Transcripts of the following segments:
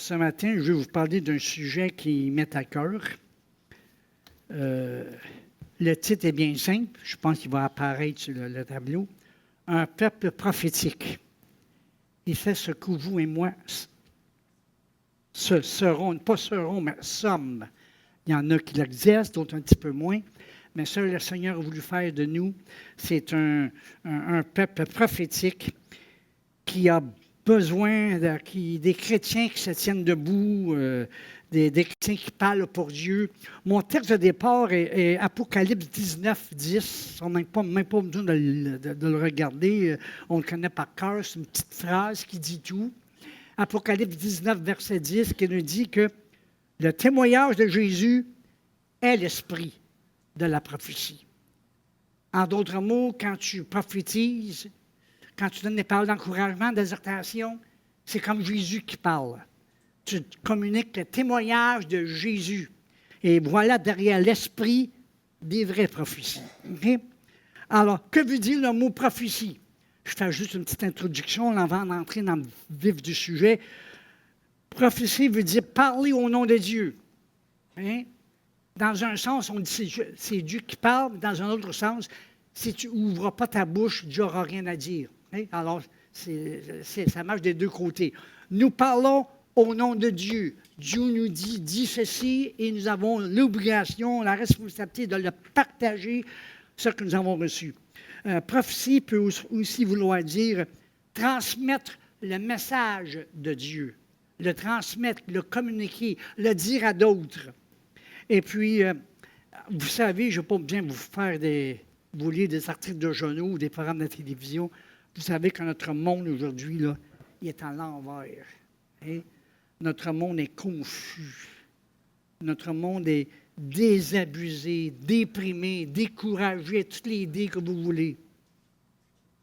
Ce matin, je vais vous parler d'un sujet qui m'est à cœur. Le titre est bien simple, je pense qu'il va apparaître sur le tableau. Un peuple prophétique. Il fait ce que vous et moi serons, pas serons, mais sommes. Il y en a qui l'exercent, d'autres un petit peu moins. Mais ça, le Seigneur a voulu faire de nous, c'est un peuple prophétique qui a besoin des chrétiens qui se tiennent debout, des chrétiens qui parlent pour Dieu. Mon texte de départ est Apocalypse 19, 10. On n'a même pas besoin de le regarder. On le connaît par cœur. C'est une petite phrase qui dit tout. Apocalypse 19, verset 10, qui nous dit que le témoignage de Jésus est l'esprit de la prophétie. En d'autres mots, quand tu prophétises, quand tu donnes des paroles d'encouragement, d'exhortation, c'est comme Jésus qui parle. Tu communiques le témoignage de Jésus. Et voilà derrière l'esprit des vraies prophéties. Okay? Alors, que veut dire le mot prophétie? Je fais juste une petite introduction avant d'entrer dans le vif du sujet. Prophétie veut dire parler au nom de Dieu. Hein? Dans un sens, on dit c'est Dieu qui parle. Dans un autre sens, si tu n'ouvres pas ta bouche, Dieu n'aura rien à dire. Hein? Alors, ça marche des deux côtés. Nous parlons au nom de Dieu. Dieu nous dit ceci et nous avons l'obligation, la responsabilité de le partager, ce que nous avons reçu. Prophétie peut aussi vouloir dire transmettre le message de Dieu, le transmettre, le communiquer, le dire à d'autres. Et puis, vous savez, je ne vais pas bien vous lire des articles de journaux ou des programmes de télévision. Vous savez que notre monde aujourd'hui, là, il est à l'envers. Hein? Notre monde est confus. Notre monde est désabusé, déprimé, découragé, toutes les idées que vous voulez.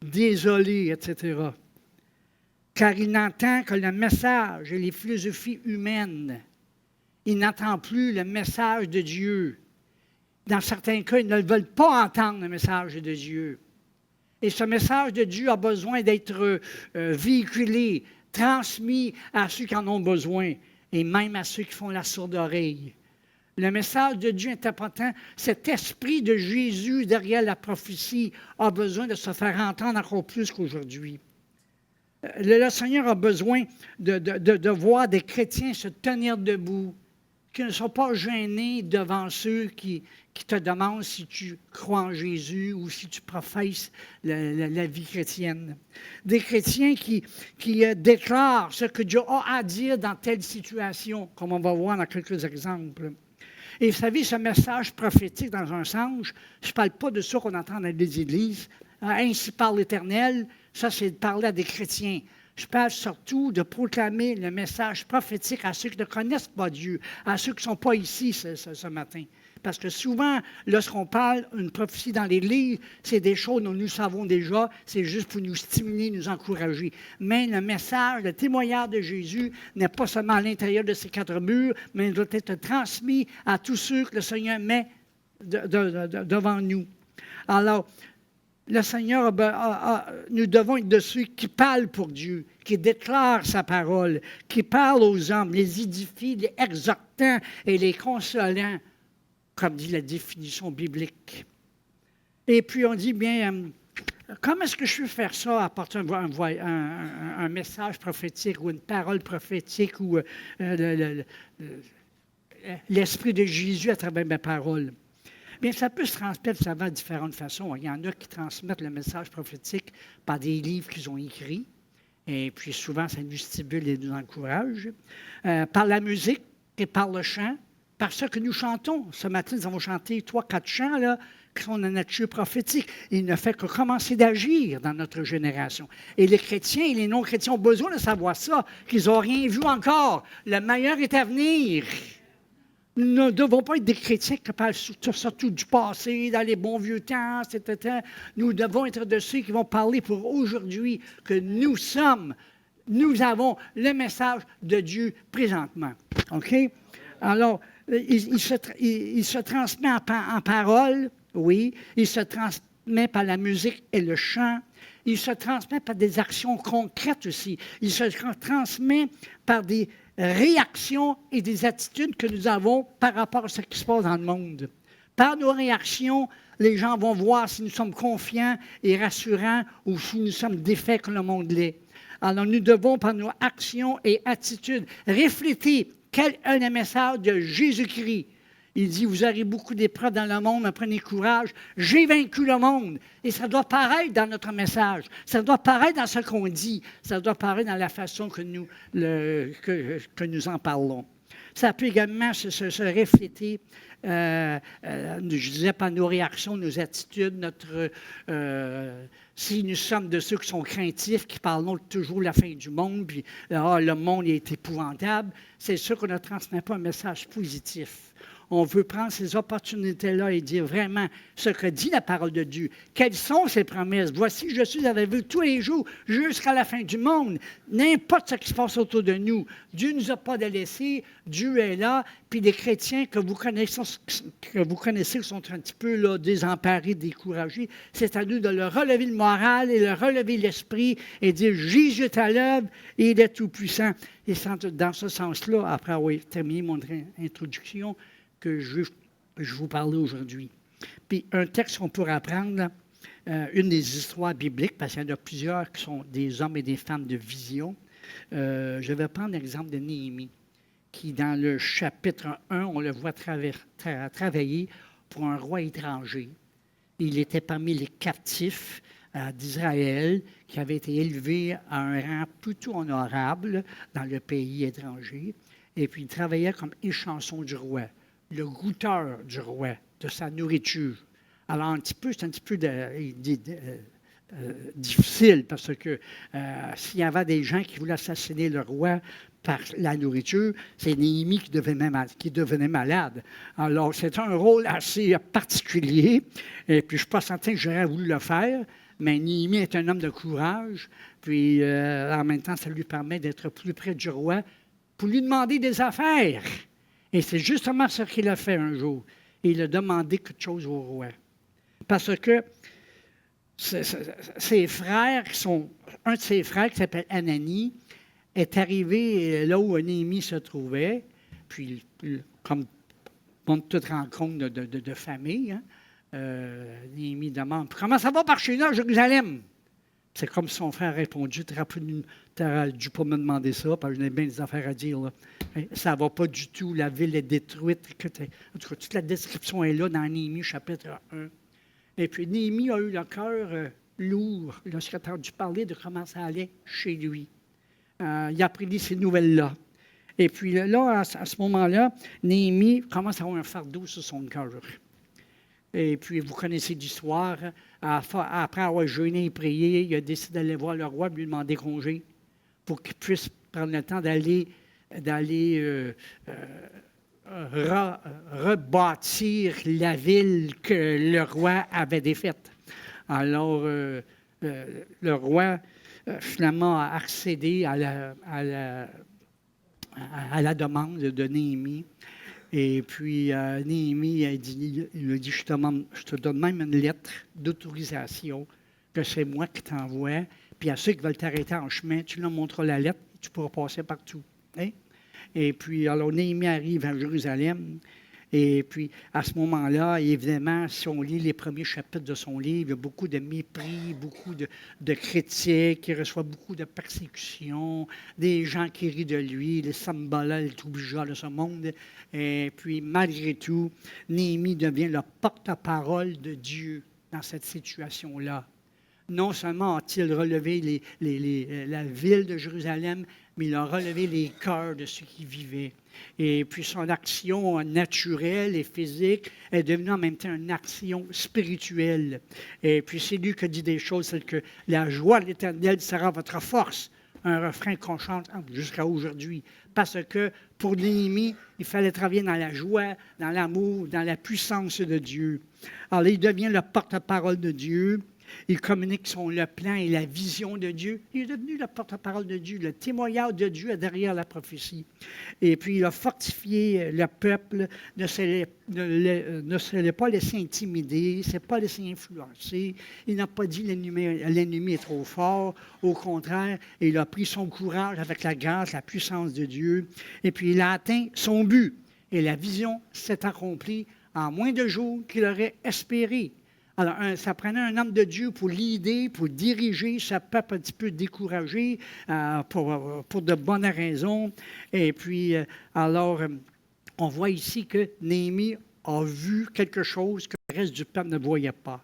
Désolé, etc. Car il n'entend que le message et les philosophies humaines. Il n'entend plus le message de Dieu. Dans certains cas, ils ne veulent pas entendre le message de Dieu. Et ce message de Dieu a besoin d'être véhiculé, transmis à ceux qui en ont besoin, et même à ceux qui font la sourde oreille. Le message de Dieu est important. Cet esprit de Jésus derrière la prophétie a besoin de se faire entendre encore plus qu'aujourd'hui. Le Seigneur a besoin de voir des chrétiens se tenir debout, qui ne sont pas gênés devant ceux qui te demandent si tu crois en Jésus ou si tu professes la vie chrétienne. Des chrétiens qui déclarent ce que Dieu a à dire dans telle situation, comme on va voir dans quelques exemples. Et vous savez, ce message prophétique, dans un sens, je ne parle pas de ça qu'on entend dans les églises. Ainsi parle l'Éternel, ça c'est de parler à des chrétiens. Je parle surtout de proclamer le message prophétique à ceux qui ne connaissent pas Dieu, à ceux qui ne sont pas ici ce matin. Parce que souvent, lorsqu'on parle d'une prophétie dans les livres, c'est des choses dont nous savons déjà, c'est juste pour nous stimuler, nous encourager. Mais le message, le témoignage de Jésus n'est pas seulement à l'intérieur de ces quatre murs, mais il doit être transmis à tous ceux que le Seigneur met devant nous. Alors, le Seigneur, nous devons être de ceux qui parlent pour Dieu, qui déclarent sa parole, qui parlent aux hommes, les édifient, les exhortant et les consolant, comme dit la définition biblique. Et puis on dit, bien, comment est-ce que je peux faire ça, apporter un message prophétique ou une parole prophétique ou l'Esprit de Jésus à travers mes paroles? Bien, ça peut se transmettre de différentes façons. Il y en a qui transmettent le message prophétique par des livres qu'ils ont écrits, et puis souvent, ça nous stimule et nous encourage. Par la musique et par le chant, par ce que nous chantons. Ce matin, nous avons chanté 3-4 chants là, qui sont de nature prophétique. Il ne fait que commencer d'agir dans notre génération. Et les chrétiens et les non-chrétiens ont besoin de savoir ça, qu'ils n'ont rien vu encore. Le meilleur est à venir. Nous ne devons pas être des chrétiens qui parlent surtout du passé, dans les bons vieux temps, etc. Nous devons être de ceux qui vont parler pour aujourd'hui, que nous avons le message de Dieu présentement. OK? Alors, il se transmet en parole, oui. Il se transmet par la musique et le chant. Il se transmet par des actions concrètes aussi. Il se transmet par des réactions et des attitudes que nous avons par rapport à ce qui se passe dans le monde. Par nos réactions, les gens vont voir si nous sommes confiants et rassurants ou si nous sommes défaits comme le monde l'est. Alors, nous devons, par nos actions et attitudes, refléter quel est le message de Jésus-Christ. Il dit, vous aurez beaucoup d'épreuves dans le monde, mais prenez courage. J'ai vaincu le monde. Et ça doit paraître dans notre message. Ça doit paraître dans ce qu'on dit. Ça doit paraître dans la façon que que nous en parlons. Ça peut également se refléter, je disais, par nos réactions, nos attitudes, si nous sommes de ceux qui sont craintifs, qui parlons toujours de la fin du monde, puis le monde est épouvantable, c'est sûr qu'on ne transmet pas un message positif. On veut prendre ces opportunités-là et dire vraiment ce que dit la parole de Dieu. Quelles sont ses promesses? Voici, je suis avec vous tous les jours jusqu'à la fin du monde. N'importe ce qui se passe autour de nous. Dieu ne nous a pas délaissés. Dieu est là. Puis les chrétiens que vous connaissez qui sont un petit peu là, désemparés, découragés, c'est à nous de leur relever le moral et leur relever l'esprit et dire Jésus est à l'œuvre et il est tout-puissant. Et dans ce sens-là, après avoir terminé mon introduction, que je vous parler aujourd'hui. Puis un texte qu'on pourrait apprendre, une des histoires bibliques, parce qu'il y en a plusieurs qui sont des hommes et des femmes de vision. Je vais prendre l'exemple de Néhémie, qui dans le chapitre 1, on le voit travailler pour un roi étranger. Il était parmi les captifs d'Israël, qui avaient été élevés à un rang plutôt honorable dans le pays étranger. Et puis il travaillait comme échanson du roi, le goûteur du roi, de sa nourriture. Alors, c'est un petit peu difficile parce que s'il y avait des gens qui voulaient assassiner le roi par la nourriture, c'est Néhémie qui devenait malade. Alors, c'est un rôle assez particulier. Et puis, je ne suis pas certain que j'aurais voulu le faire, mais Néhémie est un homme de courage. Puis, en même temps, ça lui permet d'être plus près du roi pour lui demander des affaires. Et c'est justement ce qu'il a fait un jour. Il a demandé quelque chose au roi. Parce que ses frères, un de ses frères qui s'appelle Anani, est arrivé là où Néhémie se trouvait. Puis, comme toute rencontre de famille, Néhémie demande « Comment ça va par chez nous à Jérusalem? » C'est comme si son frère a répondu, tu n'aurais dû pas me demander ça, parce que j'ai bien des affaires à dire. Là. Ça ne va pas du tout, la ville est détruite. En tout cas, toute la description est là dans Néhémie, chapitre 1. Et puis, Néhémie a eu le cœur lourd lorsqu'il a entendu parler de comment ça allait chez lui. Il a appris ces nouvelles-là. Et puis là, à ce moment-là, Néhémie commence à avoir un fardeau sur son cœur. Et puis, vous connaissez l'histoire. Après avoir jeûné et prié, il a décidé d'aller voir le roi et lui demander congé pour qu'il puisse prendre le temps d'aller rebâtir la ville que le roi avait défaite. Alors, le roi, finalement, a accédé à la demande de Néhémie. Et puis, Néhémie il a dit, je te donne même une lettre d'autorisation que c'est moi qui t'envoie. Puis à ceux qui veulent t'arrêter en chemin, tu leur montreras la lettre et tu pourras passer partout. Hein? Et puis, alors, Néhémie arrive à Jérusalem. Et puis, à ce moment-là, évidemment, si on lit les premiers chapitres de son livre, il y a beaucoup de mépris, beaucoup de critiques, il reçoit beaucoup de persécutions, des gens qui rient de lui, les Sambalas, les Toubija de ce monde. Et puis, malgré tout, Néhémie devient le porte-parole de Dieu dans cette situation-là. Non seulement a-t-il relevé la ville de Jérusalem, mais il a relevé les cœurs de ceux qui vivaient. Et puis son action naturelle et physique est devenue en même temps une action spirituelle. Et puis c'est lui qui dit des choses telles que « La joie de l'Éternel sera votre force », un refrain qu'on chante jusqu'à aujourd'hui. Parce que pour Néhémie, il fallait travailler dans la joie, dans l'amour, dans la puissance de Dieu. Alors il devient le porte-parole de Dieu. Il communique le plan et la vision de Dieu. Il est devenu le porte-parole de Dieu, le témoignage de Dieu derrière la prophétie. Et puis, il a fortifié le peuple, ne se l'est pas laissé intimider, ne s'est pas laissé influencer. Il n'a pas dit l'ennemi est trop fort. Au contraire, il a pris son courage avec la grâce, la puissance de Dieu. Et puis, il a atteint son but. Et la vision s'est accomplie en moins de jours qu'il aurait espéré. Alors, ça prenait un homme de Dieu pour l'aider, pour diriger ce peuple un petit peu découragé pour de bonnes raisons. Et puis, on voit ici que Néhémie a vu quelque chose que le reste du peuple ne voyait pas.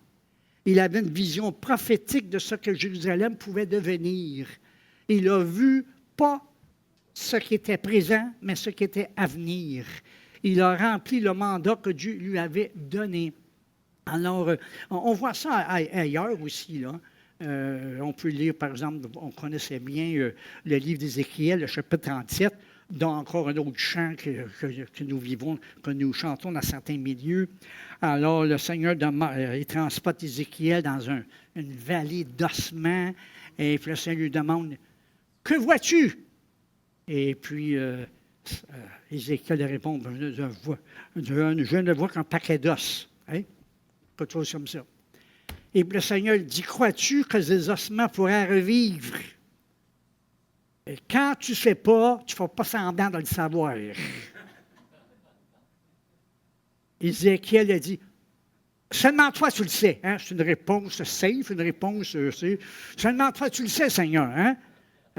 Il avait une vision prophétique de ce que Jérusalem pouvait devenir. Il a vu pas ce qui était présent, mais ce qui était à venir. Il a rempli le mandat que Dieu lui avait donné. Alors, on voit ça ailleurs aussi, là. On peut lire, par exemple, on connaissait bien le livre d'Ézéchiel, le chapitre 37, dont encore un autre chant que nous vivons, que nous chantons dans certains milieux. Alors, le Seigneur il transporte Ézéchiel dans une vallée d'ossements, et puis le Seigneur lui demande « Que vois-tu? » Et puis, Ézéchiel répond « Je ne vois qu'un paquet d'os. Hein? » Quelque chose comme ça. Et le Seigneur dit, crois-tu que ces ossements pourraient revivre? Et quand tu ne sais pas, tu ne fais pas semblant de le savoir. Ézéchiel a dit, seulement toi tu le sais. Hein? C'est une réponse safe, une réponse, seulement toi tu le sais, Seigneur. Hein?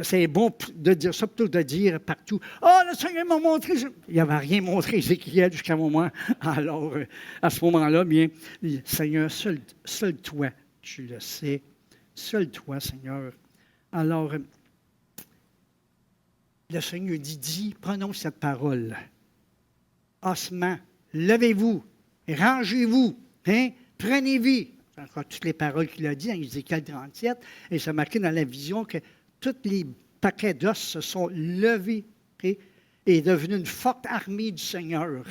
C'est bon de dire ça plutôt que de dire partout « Oh, le Seigneur m'a montré... » Il n'avait rien montré, Ézéchiel, jusqu'à un moment. Alors, à ce moment-là, bien, Seigneur, seul toi, tu le sais. Seul toi, Seigneur. Alors, le Seigneur dit, prononce cette parole. Ossements, levez-vous, rangez-vous, hein, prenez vie. Encore toutes les paroles qu'il a dit dans Ézéchiel 37, et ça marqué dans la vision que tous les paquets d'os se sont levés et est devenu une forte armée du Seigneur,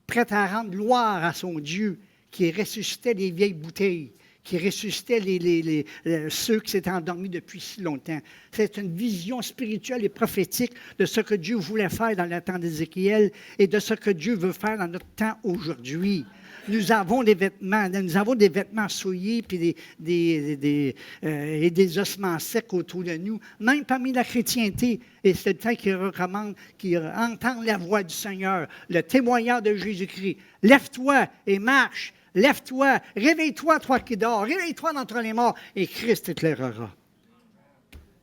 prête à rendre gloire à son Dieu, qui ressuscitait les vieilles bouteilles, qui ressuscitait ceux qui s'étaient endormis depuis si longtemps. C'est une vision spirituelle et prophétique de ce que Dieu voulait faire dans le temps d'Ézéchiel et de ce que Dieu veut faire dans notre temps aujourd'hui. Nous avons des vêtements souillés puis et des ossements secs autour de nous, même parmi la chrétienté. Et c'est le temps qu'ils recommandent, qu'ils entendent la voix du Seigneur, le témoignage de Jésus-Christ. Lève-toi et marche. Lève-toi, réveille-toi, toi qui dors, réveille-toi d'entre les morts, et Christ éclairera.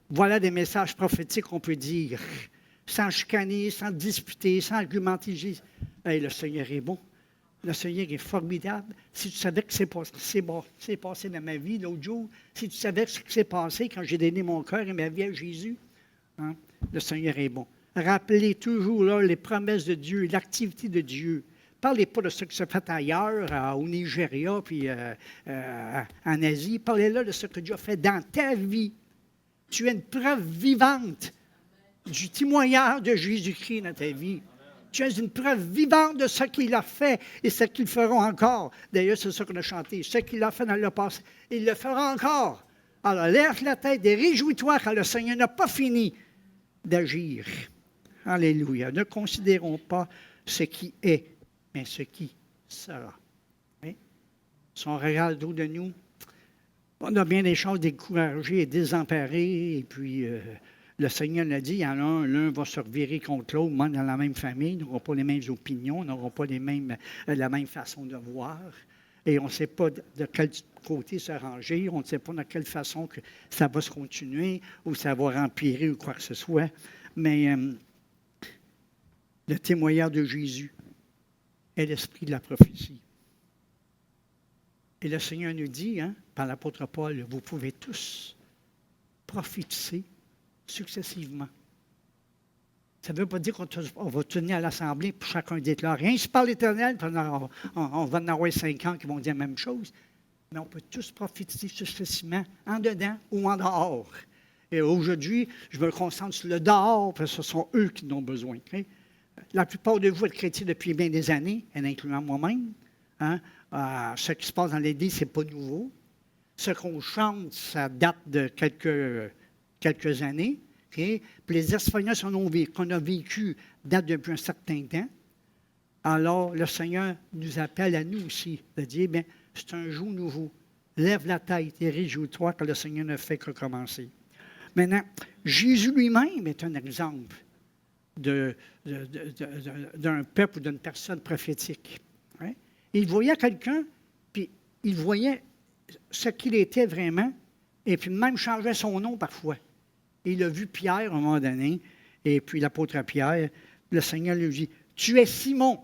Voilà des messages prophétiques qu'on peut dire, sans chicaner, sans disputer, sans argumenter. Hey, le Seigneur est bon. Le Seigneur est formidable. Si tu savais que c'est passé dans ma vie l'autre jour, si tu savais ce qui s'est passé quand j'ai donné mon cœur et ma vie à Jésus, hein, le Seigneur est bon. Rappelez toujours là, les promesses de Dieu, l'activité de Dieu. Parlez pas de ce qui se fait ailleurs, au Nigeria, puis en Asie. Parlez-là de ce que Dieu a fait dans ta vie. Tu es une preuve vivante du témoignage de Jésus-Christ dans ta vie. Tu es une preuve vivante de ce qu'il a fait et ce qu'il fera encore. D'ailleurs, c'est ça qu'on a chanté. Ce qu'il a fait dans le passé, il le fera encore. Alors, lève la tête et réjouis-toi car le Seigneur n'a pas fini d'agir. Alléluia. Ne considérons pas ce qui est, mais ce qui sera. Oui? Si on regarde autour de nous, on a bien des choses découragées et désemparées, et puis le Seigneur l'a dit, il y en a l'un va se revirer contre l'autre, même dans la même famille, ils n'auront pas les mêmes opinions, n'auront pas la même façon de voir, et on ne sait pas de quel côté se ranger, on ne sait pas de quelle façon que ça va se continuer, ou ça va empirer, ou quoi que ce soit, mais le témoignage de Jésus est l'esprit de la prophétie. Et le Seigneur nous dit, hein, par l'apôtre Paul, vous pouvez tous prophétiser successivement. Ça ne veut pas dire qu'on va tenir à l'Assemblée pour chacun déclare. Ainsi par l'Éternel, on va en avoir 5 ans qui vont dire la même chose. Mais on peut tous prophétiser successivement, en dedans ou en dehors. Et aujourd'hui, je me concentre sur le dehors, parce que ce sont eux qui en ont besoin. Okay? La plupart de vous êtes chrétiens depuis bien des années, en incluant moi-même. Hein? Ce qui se passe dans l'Église, ce n'est pas nouveau. Ce qu'on chante, ça date de quelques années. Okay? Puis les expériences qu'on a vécues datent depuis un certain temps. Alors, le Seigneur nous appelle à nous aussi de dire, bien, c'est un jour nouveau. Lève la tête et réjouis-toi que le Seigneur ne fait que commencer. Maintenant, Jésus lui-même est un exemple d'un peuple ou d'une personne prophétique. Hein? Il voyait quelqu'un, puis il voyait ce qu'il était vraiment, et puis même changeait son nom parfois. Il a vu Pierre à un moment donné, et puis l'apôtre Pierre, le Seigneur lui dit, « Tu es Simon. »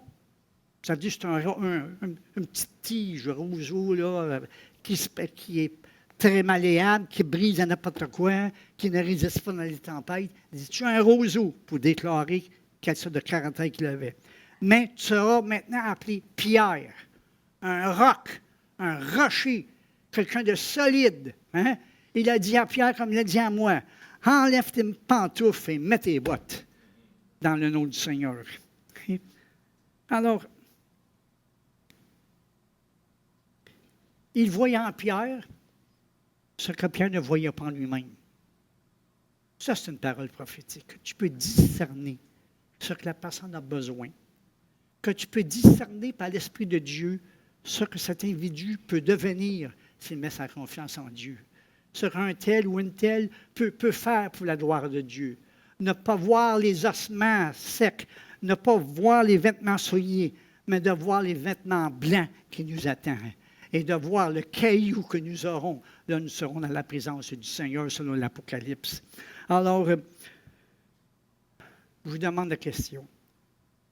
Ça dit, c'est une petite tige, roseau, là, qui est très malléable, qui brise à n'importe quoi, qui ne résiste pas dans les tempêtes. Il dit, tu es un roseau, pour déclarer quelle sorte de caractère qu'il avait. Mais tu seras maintenant appelé Pierre, un roc, un rocher, quelqu'un de solide. Hein? Il a dit à Pierre comme il a dit à moi, enlève tes pantoufles et mets tes bottes dans le nom du Seigneur. Alors, il voyait en Pierre ce que Pierre ne voyait pas en lui-même. Ça, c'est une parole prophétique. Tu peux discerner ce que la personne a besoin. Que tu peux discerner par l'Esprit de Dieu ce que cet individu peut devenir s'il met sa confiance en Dieu. Ce qu'un tel ou une telle peut faire pour la gloire de Dieu. Ne pas voir les ossements secs, ne pas voir les vêtements souillés, mais de voir les vêtements blancs qui nous attendent. Et de voir le caillou que nous aurons. Là, nous serons dans la présence du Seigneur selon l'Apocalypse. Alors, je vous demande la question.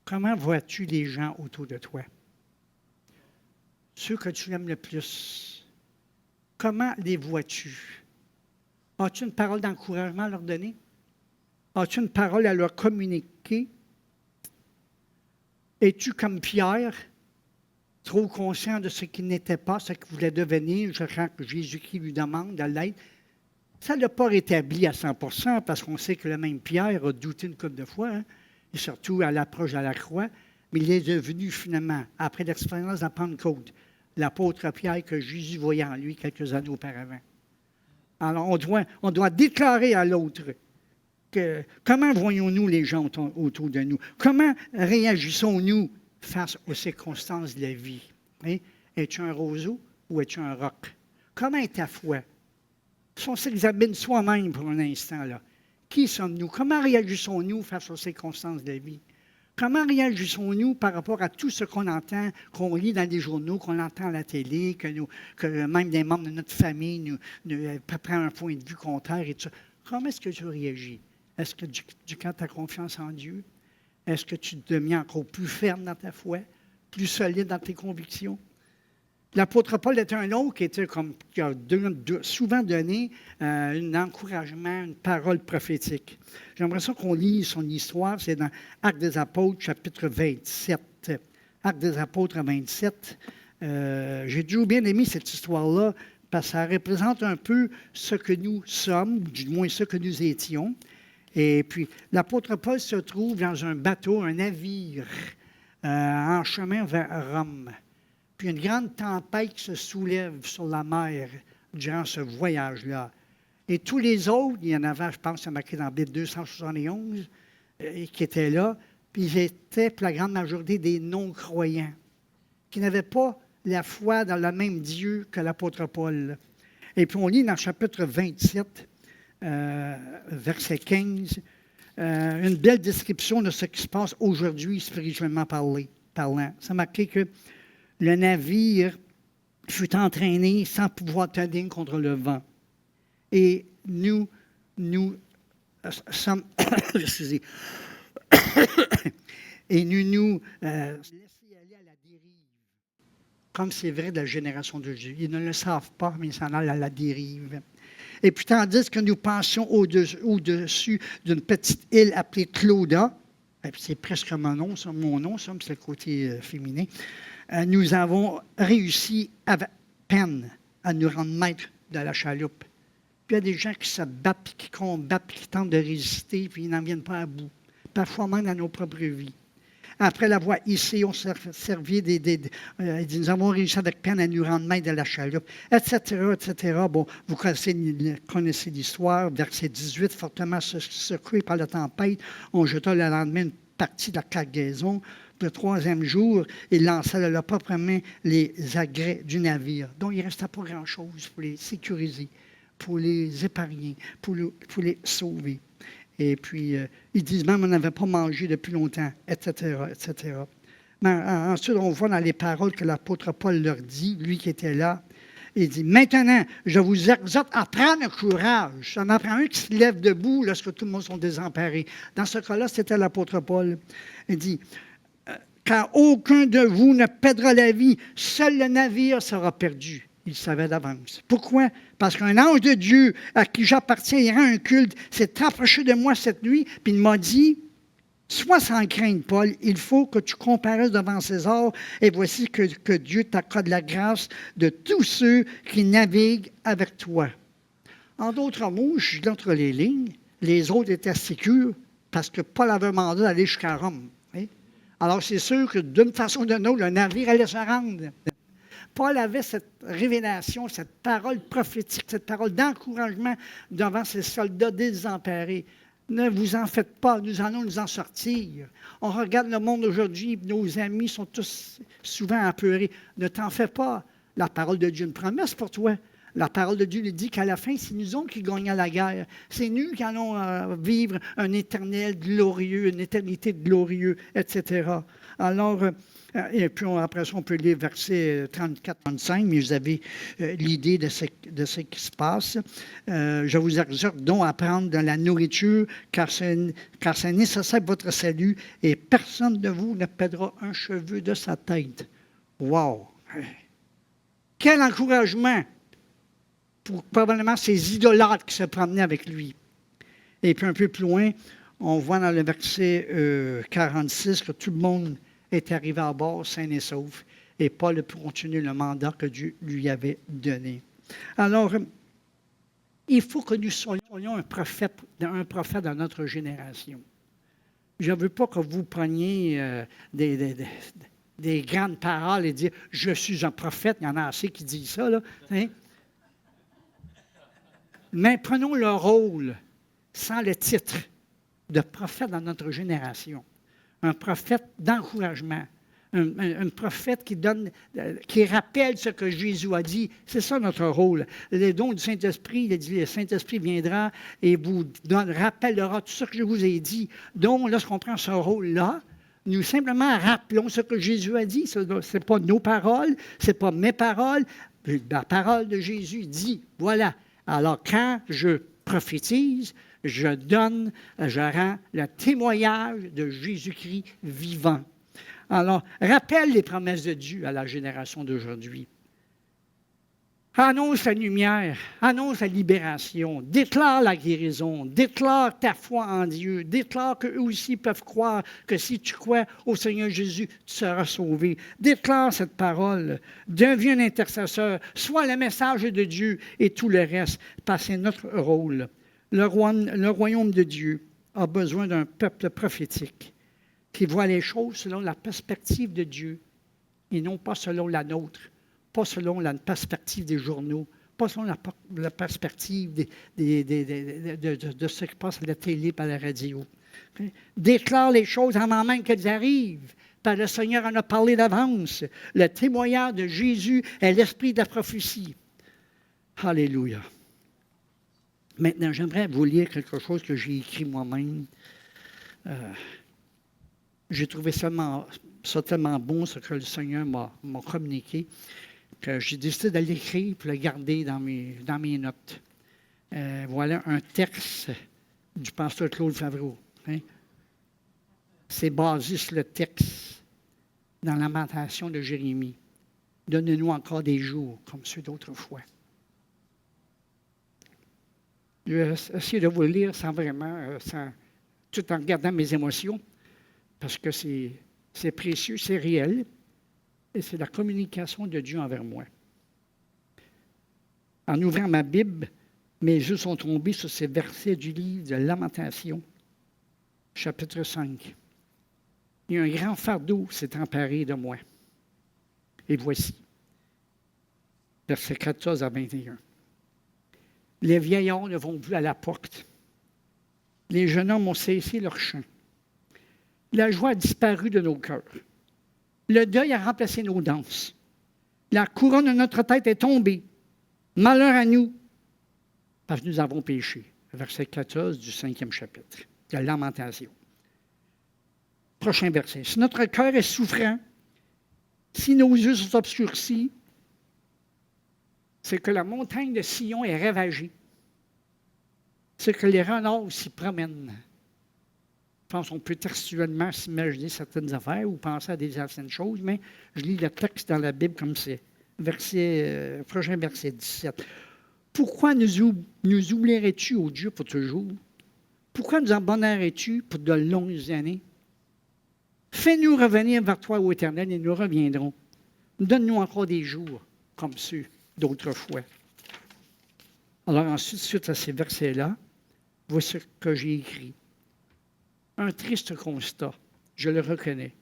Comment vois-tu les gens autour de toi? Ceux que tu aimes le plus. Comment les vois-tu? As-tu une parole d'encouragement à leur donner? As-tu une parole à leur communiquer? Es-tu comme Pierre? Trop conscient de ce qu'il n'était pas, ce qu'il voulait devenir, je crois que Jésus-Christ lui demande de l'être. Ça ne l'a pas rétabli à 100%, parce qu'on sait que le même Pierre a douté une couple de fois, hein, et surtout à l'approche de la croix, mais il est devenu finalement, après l'expérience de la Pentecôte, l'apôtre Pierre que Jésus voyait en lui quelques années auparavant. Alors, on doit déclarer à l'autre que comment voyons-nous les gens autour de nous? Comment réagissons-nous face aux circonstances de la vie? Hein? Es-tu un roseau ou es-tu un roc? Comment est ta foi? Si on s'examine soi-même pour un instant, là, qui sommes-nous? Comment réagissons-nous face aux circonstances de la vie? Comment réagissons-nous par rapport à tout ce qu'on entend, qu'on lit dans les journaux, qu'on entend à la télé, que même des membres de notre famille nous prennent un point de vue contraire et tout ça? Comment est-ce que tu réagis? Est-ce que tu gardes ta confiance en Dieu? Est-ce que tu te deviens encore plus ferme dans ta foi, plus solide dans tes convictions? L'apôtre Paul était un autre qui a souvent donné un encouragement, une parole prophétique. J'aimerais ça qu'on lise son histoire. C'est dans Actes des Apôtres, chapitre 27. Actes des Apôtres 27. J'ai toujours bien aimé cette histoire-là parce que ça représente un peu ce que nous sommes, ou du moins ce que nous étions. Et puis, l'apôtre Paul se trouve dans un bateau, un navire, en chemin vers Rome. Puis une grande tempête se soulève sur la mer durant ce voyage-là. Et tous les autres, il y en avait, je pense, c'est marqué dans la Bible 271, qui étaient là, puis ils étaient, pour la grande majorité, des non-croyants, qui n'avaient pas la foi dans le même Dieu que l'apôtre Paul. Et puis on lit dans le chapitre 27, verset 15, une belle description de ce qui se passe aujourd'hui, spirituellement parlant. Ça marqué que le navire fut entraîné sans pouvoir tenir contre le vent. Et nous sommes... excusez. Et nous laissons aller à la dérive. Comme c'est vrai de la génération de Dieu. Ils ne le savent pas, mais ils s'en allent à la dérive. Et puis, tandis que nous passions au-dessus d'une petite île appelée Clauda, et puis c'est presque mon nom, c'est le côté féminin, nous avons réussi avec peine à nous rendre maîtres de la chaloupe. Puis il y a des gens qui se battent, puis qui combattent, puis qui tentent de résister, puis ils n'en viennent pas à bout. Parfois même dans nos propres vies. Après l'avoir hissé, on servi il dit, nous avons réussi avec peine à nous rendre maîtres de la chaloupe, etc., etc. Bon, vous connaissez l'histoire. Verset 18, fortement secoué par la tempête, on jeta le lendemain une partie de la cargaison. Le troisième jour, il lança de leurs propres mains les agrès du navire. Donc, il ne restait pas grand-chose pour les sécuriser, pour les épargner, pour les sauver. Et puis, ils disent même, on n'avait pas mangé depuis longtemps, etc., etc. Mais ensuite, on voit dans les paroles que l'apôtre Paul leur dit, lui qui était là, il dit, maintenant, je vous exhorte à prendre courage. Ça en prend un qui se lève debout lorsque tout le monde sont désemparés. Dans ce cas-là, c'était l'apôtre Paul. Il dit, car aucun de vous ne perdra la vie, seul le navire sera perdu. Il savait d'avance. Pourquoi? Parce qu'un ange de Dieu à qui j'appartiens et rend un culte s'est approché de moi cette nuit, puis il m'a dit, sois sans crainte, Paul, il faut que tu comparaisses devant César, et voici que Dieu t'accorde la grâce de tous ceux qui naviguent avec toi. En d'autres mots, je lis entre les lignes, les autres étaient sécures parce que Paul avait mandat d'aller jusqu'à Rome. Alors, c'est sûr que d'une façon ou d'une autre, le navire allait se rendre. Paul avait cette révélation, cette parole prophétique, cette parole d'encouragement devant ces soldats désemparés. Ne vous en faites pas, nous allons nous en sortir. On regarde le monde aujourd'hui, nos amis sont tous souvent apeurés. Ne t'en fais pas. La parole de Dieu, une promesse pour toi. La parole de Dieu nous dit qu'à la fin, c'est nous autres qui gagnons la guerre. C'est nous qui allons vivre un éternel glorieux, une éternité glorieuse, etc. Alors, et puis après ça, on peut lire versets 34-35, mais vous avez l'idée de ce qui se passe. Je vous exhorte donc à prendre de la nourriture, car c'est nécessaire pour votre salut, et personne de vous ne perdra un cheveu de sa tête. Wow! Quel encouragement pour probablement ces idolâtres qui se promenaient avec lui. Et puis un peu plus loin, on voit dans le verset 46 que tout le monde est arrivé à bord sain et sauf, et Paul a pu continuer le mandat que Dieu lui avait donné. Alors, il faut que nous soyons un prophète dans notre génération. Je ne veux pas que vous preniez des grandes paroles et dire « je suis un prophète », il y en a assez qui disent ça, là. Hein? Mais prenons le rôle, sans le titre, de prophète dans notre génération. Un prophète d'encouragement. Un prophète qui rappelle ce que Jésus a dit. C'est ça notre rôle. Les dons du Saint-Esprit, il a dit, le Saint-Esprit viendra et vous rappellera tout ce que je vous ai dit. Donc, lorsqu'on prend ce rôle-là, nous simplement rappelons ce que Jésus a dit. Ce n'est pas nos paroles, ce n'est pas mes paroles. La parole de Jésus dit, voilà. Alors, quand je prophétise, je rends le témoignage de Jésus-Christ vivant. Alors, rappelle les promesses de Dieu à la génération d'aujourd'hui. Annonce la lumière, annonce la libération, déclare la guérison, déclare ta foi en Dieu, déclare qu'eux aussi peuvent croire que si tu crois au Seigneur Jésus, tu seras sauvé. Déclare cette parole, deviens un intercesseur, sois le message de Dieu et tout le reste, parce que c'est notre rôle. Le royaume de Dieu a besoin d'un peuple prophétique qui voit les choses selon la perspective de Dieu et non pas selon la nôtre. Pas selon la perspective des journaux, pas selon la perspective de ce qui passe à la télé, par la radio. Déclare les choses avant même qu'elles arrivent, par le Seigneur en a parlé d'avance. Le témoignage de Jésus est l'esprit de la prophétie. Alléluia. Maintenant, j'aimerais vous lire quelque chose que j'ai écrit moi-même. J'ai trouvé ça tellement bon, ce que le Seigneur m'a communiqué, que j'ai décidé de l'écrire et de le garder dans mes notes. Voilà un texte du pasteur Claude Favreau. Hein? C'est basé sur le texte dans la Lamentation de Jérémie. Donnez-nous encore des jours comme ceux d'autrefois. Je vais essayer de vous le lire tout en regardant mes émotions, parce que c'est précieux, c'est réel. Et c'est la communication de Dieu envers moi. En ouvrant ma Bible, mes yeux sont tombés sur ces versets du livre de Lamentation, chapitre 5. Et un grand fardeau s'est emparé de moi. Et voici, versets 14 à 21. Les vieillards ne vont plus à la porte. Les jeunes hommes ont cessé leur chant. La joie a disparu de nos cœurs. Le deuil a remplacé nos danses. La couronne de notre tête est tombée. Malheur à nous, parce que nous avons péché. Verset 14 du 5e chapitre de Lamentation. Prochain verset. Si notre cœur est souffrant, si nos yeux sont obscurcis, c'est que la montagne de Sion est ravagée. C'est que les renards s'y promènent. Je pense qu'on peut textuellement s'imaginer certaines affaires ou penser à des anciennes choses, mais je lis le texte dans la Bible comme c'est. Prochain verset 17. Pourquoi nous oublierais-tu, ô Dieu, pour toujours? Pourquoi nous abandonnerais-tu pour de longues années? Fais-nous revenir vers toi, ô Éternel, et nous reviendrons. Donne-nous encore des jours comme ceux d'autrefois. Alors ensuite, suite à ces versets-là, voici ce que j'ai écrit. Un triste constat, je le reconnais,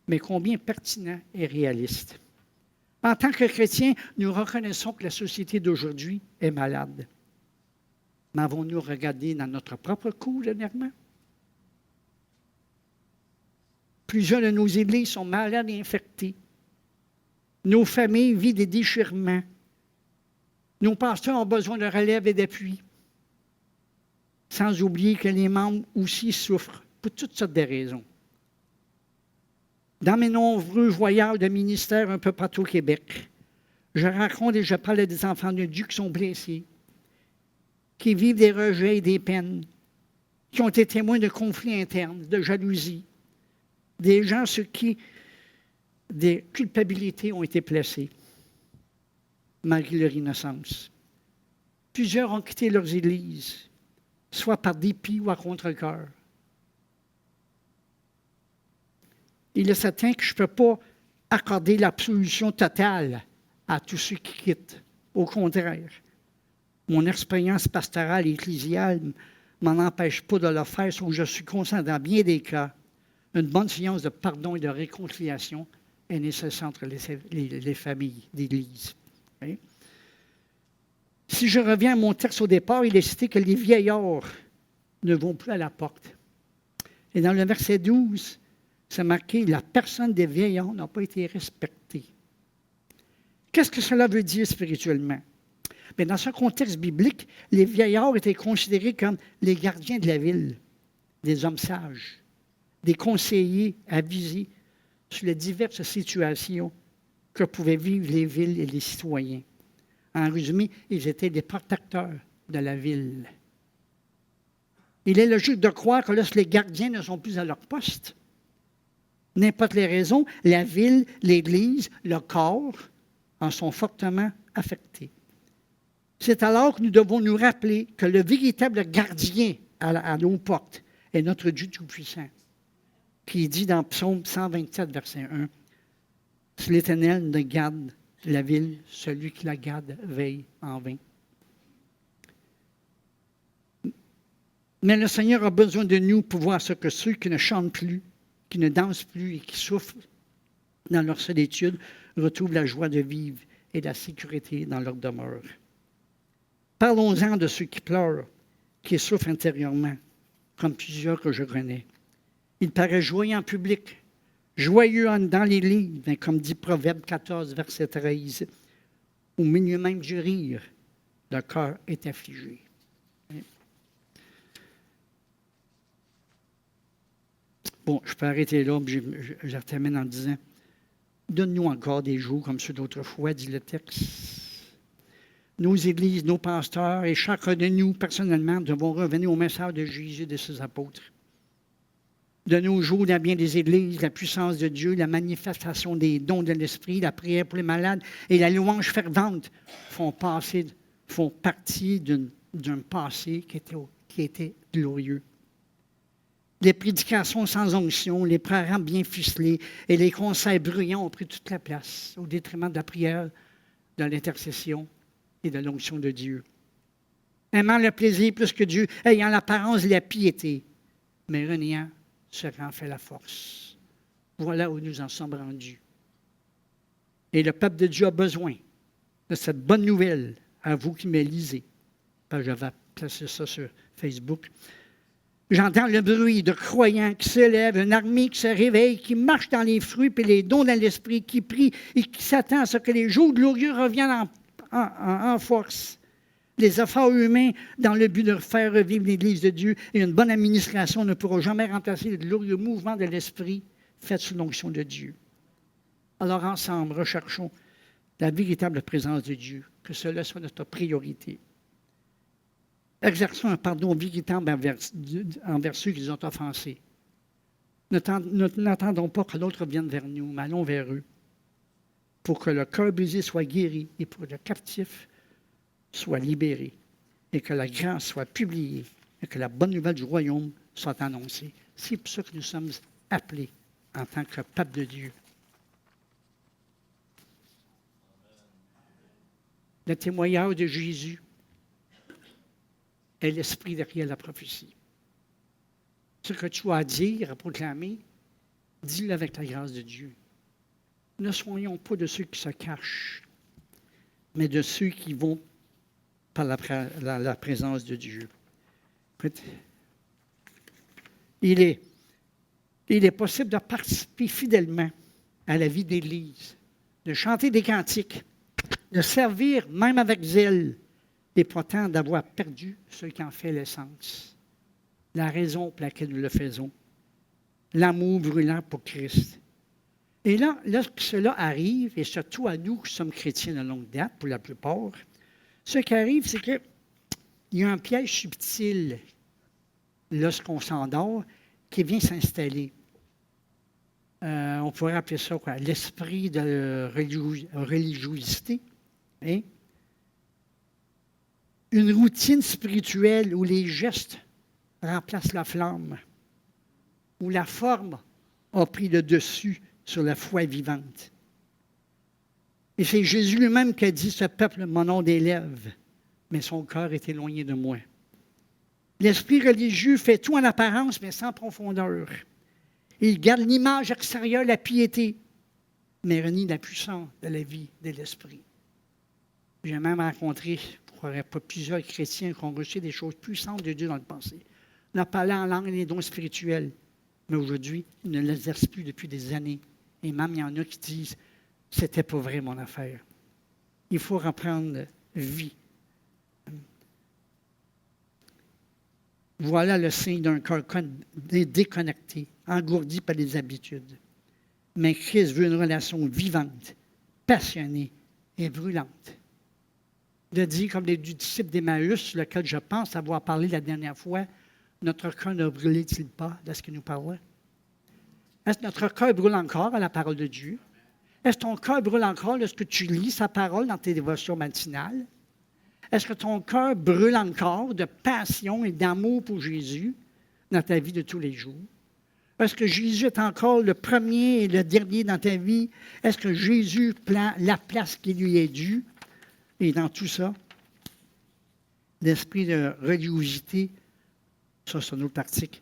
mais combien pertinent et réaliste. En tant que chrétiens, nous reconnaissons que la société d'aujourd'hui est malade. Mais avons-nous regardé dans notre propre cour dernièrement? Plusieurs de nos églises sont malades et infectées. Nos familles vivent des déchirements. Nos pasteurs ont besoin de relève et d'appui. Sans oublier que les membres aussi souffrent pour toutes sortes de raisons. Dans mes nombreux voyages de ministère un peu partout au Québec, je raconte et je parle des enfants de Dieu qui sont blessés, qui vivent des rejets et des peines, qui ont été témoins de conflits internes, de jalousie, des gens sur qui des culpabilités ont été placées, malgré leur innocence. Plusieurs ont quitté leurs églises, soit par dépit ou à contre-cœur. Il est certain que je ne peux pas accorder l'absolution totale à tous ceux qui quittent. Au contraire, mon expérience pastorale et ecclésiale ne m'en empêche pas de le faire, sauf que je suis conscient dans bien des cas, une bonne séance de pardon et de réconciliation est nécessaire entre les familles d'Église. Okay? Si je reviens à mon texte au départ, il est cité que les vieillards ne vont plus à la porte. Et dans le verset 12, c'est marqué « La personne des vieillards n'a pas été respectée ». Qu'est-ce que cela veut dire spirituellement? Bien, dans ce contexte biblique, les vieillards étaient considérés comme les gardiens de la ville, des hommes sages, des conseillers avisés sur les diverses situations que pouvaient vivre les villes et les citoyens. En résumé, ils étaient des protecteurs de la ville. Il est logique de croire que lorsque les gardiens ne sont plus à leur poste, n'importe les raisons, la ville, l'Église, le corps en sont fortement affectés. C'est alors que nous devons nous rappeler que le véritable gardien à nos portes est notre Dieu Tout-Puissant, qui dit dans Psaume 127, verset 1, « Si l'Éternel ne garde la ville, celui qui la garde veille en vain. » Mais le Seigneur a besoin de nous pour voir ce que ceux qui ne chantent plus, qui ne dansent plus et qui souffrent dans leur solitude retrouvent la joie de vivre et la sécurité dans leur demeure. Parlons-en de ceux qui pleurent, qui souffrent intérieurement, comme plusieurs que je connais. Ils paraissent joyeux en public, joyeux dans les livres, mais comme dit Proverbe 14, verset 13, au milieu même du rire, le cœur est affligé. Bon, je peux arrêter là, puis je termine en disant, donne-nous encore des jours comme ceux d'autrefois, dit le texte. Nos églises, nos pasteurs et chacun de nous, personnellement, devons revenir au message de Jésus et de ses apôtres. De nos jours, dans bien des églises, la puissance de Dieu, la manifestation des dons de l'Esprit, la prière pour les malades et la louange fervente font partie d'un passé qui était glorieux. Les prédications sans onction, les programmes bien ficelés et les conseils bruyants ont pris toute la place au détriment de la prière, de l'intercession et de l'onction de Dieu. Aimant le plaisir plus que Dieu, ayant l'apparence de la piété, mais reniant ce qu'en fait la force. Voilà où nous en sommes rendus. Et le peuple de Dieu a besoin de cette bonne nouvelle, à vous qui me lisez. J'avais placé ça sur Facebook. J'entends le bruit de croyants qui s'élèvent, une armée qui se réveille, qui marche dans les fruits et les dons dans l'esprit, qui prie et qui s'attend à ce que les jours glorieux reviennent en force. Les efforts humains dans le but de faire revivre l'Église de Dieu et une bonne administration ne pourront jamais remplacer le glorieux mouvement de l'esprit fait sous l'onction de Dieu. Alors ensemble, recherchons la véritable présence de Dieu, que cela soit notre priorité. Exerçons un pardon véritable envers ceux qui nous ont offensés. N'attendons pas que l'autre vienne vers nous, mais allons vers eux, pour que le cœur brisé soit guéri et pour que le captif soit libéré, et que la grâce soit publiée, et que la bonne nouvelle du royaume soit annoncée. C'est pour ça que nous sommes appelés en tant que peuple de Dieu. Le témoignage de Jésus est l'esprit derrière la prophétie. Ce que tu as à dire, à proclamer, dis-le avec la grâce de Dieu. Ne soyons pas de ceux qui se cachent, mais de ceux qui vont par la présence de Dieu. Il est possible de participer fidèlement à la vie d'Église, de chanter des cantiques, de servir même avec zèle, et pourtant d'avoir perdu ce qui en fait l'essence, la raison pour laquelle nous le faisons, l'amour brûlant pour Christ. Et là, lorsque cela arrive, et surtout à nous qui sommes chrétiens de longue date, pour la plupart, ce qui arrive, c'est qu'il y a un piège subtil lorsqu'on s'endort qui vient s'installer. On pourrait appeler ça quoi? L'esprit de religiosité. Hein? Une routine spirituelle où les gestes remplacent la flamme, où la forme a pris le dessus sur la foi vivante. Et c'est Jésus lui-même qui a dit, ce peuple m'honore des lèvres, mais son cœur est éloigné de moi. L'esprit religieux fait tout en apparence, mais sans profondeur. Il garde l'image extérieure, la piété, mais renie la puissance de la vie de l'esprit. J'ai même rencontré, pas plusieurs chrétiens qui ont reçu des choses puissantes de Dieu dans le passé. On a parlé en langue et les dons spirituels, mais aujourd'hui, ils ne l'exercent plus depuis des années. Et même, il y en a qui disent, c'était pas vrai mon affaire. Il faut reprendre vie. Voilà le signe d'un cœur déconnecté, engourdi par les habitudes. Mais Christ veut une relation vivante, passionnée et brûlante. De dire, comme les disciples d'Emmaüs, sur lequel je pense avoir parlé la dernière fois, notre cœur ne brûlait-il pas de ce qu'il nous parlait? Est-ce que notre cœur brûle encore à la parole de Dieu? Est-ce que ton cœur brûle encore lorsque tu lis sa parole dans tes dévotions matinales? Est-ce que ton cœur brûle encore de passion et d'amour pour Jésus dans ta vie de tous les jours? Est-ce que Jésus est encore le premier et le dernier dans ta vie? Est-ce que Jésus prend la place qui lui est due? Et dans tout ça, l'esprit de religiosité, ça c'est un autre article,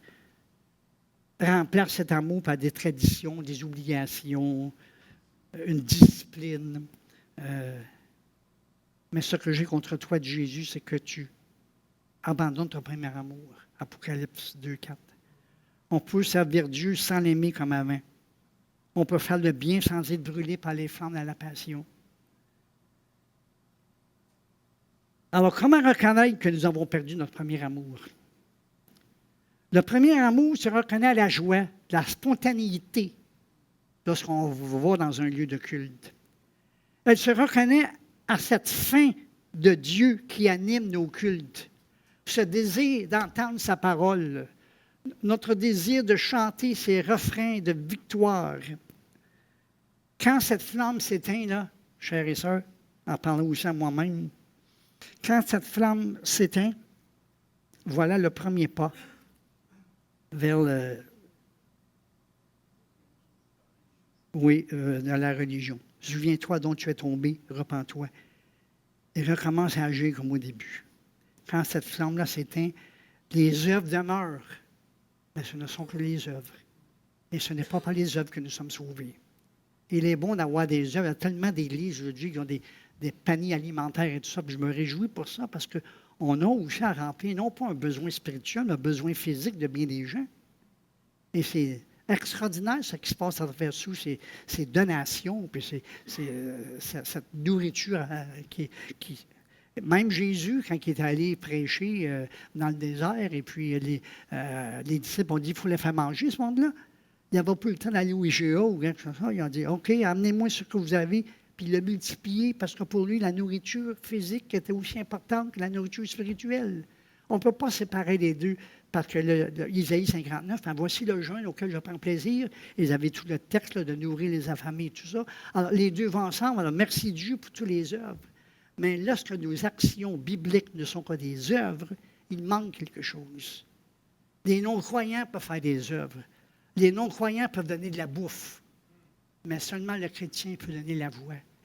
remplace cet amour par des traditions, des obligations, une discipline. Mais ce que j'ai contre toi de Jésus, c'est que tu abandonnes ton premier amour. Apocalypse 2,4. On peut servir Dieu sans l'aimer comme avant. On peut faire le bien sans être brûlé par les flammes de la passion. Alors, comment reconnaître que nous avons perdu notre premier amour? Le premier amour se reconnaît à la joie, la spontanéité lorsqu'on va dans un lieu de culte. Elle se reconnaît à cette faim de Dieu qui anime nos cultes, ce désir d'entendre sa parole, notre désir de chanter ses refrains de victoire. Quand cette flamme s'éteint, là, chers et sœurs, en parlant aussi à moi-même, quand cette flamme s'éteint, voilà le premier pas vers dans la religion. Souviens-toi dont tu es tombé, repens-toi. Et recommence à agir comme au début. Quand cette flamme-là s'éteint, les œuvres demeurent, mais ce ne sont que les œuvres. Et ce n'est pas par les œuvres que nous sommes sauvés. Il est bon d'avoir des œuvres. Il y a tellement d'églises aujourd'hui qui ont des paniers alimentaires et tout ça. Puis je me réjouis pour ça parce qu'on a aussi à remplir, non pas un besoin spirituel, mais un besoin physique de bien des gens. Et c'est extraordinaire ce qui se passe à travers tout, ces donations, puis cette nourriture qui. Même Jésus, quand il est allé prêcher dans le désert, et puis les disciples ont dit qu'il faut les faire manger, ce monde-là. Il n'avait pas eu le temps d'aller au IGA ou quelque chose comme ça. Ils ont dit, OK, amenez-moi ce que vous avez, puis il l'a multiplié, parce que pour lui, la nourriture physique était aussi importante que la nourriture spirituelle. On ne peut pas séparer les deux, parce que Isaïe 59, voici le jeûne auquel je prends plaisir. Ils avaient tout le texte là, de nourrir les affamés et tout ça. Alors, les deux vont ensemble. Alors, merci Dieu pour toutes les œuvres. Mais lorsque nos actions bibliques ne sont que des œuvres, il manque quelque chose. Les non-croyants peuvent faire des œuvres. Les non-croyants peuvent donner de la bouffe. Mais seulement le chrétien peut donner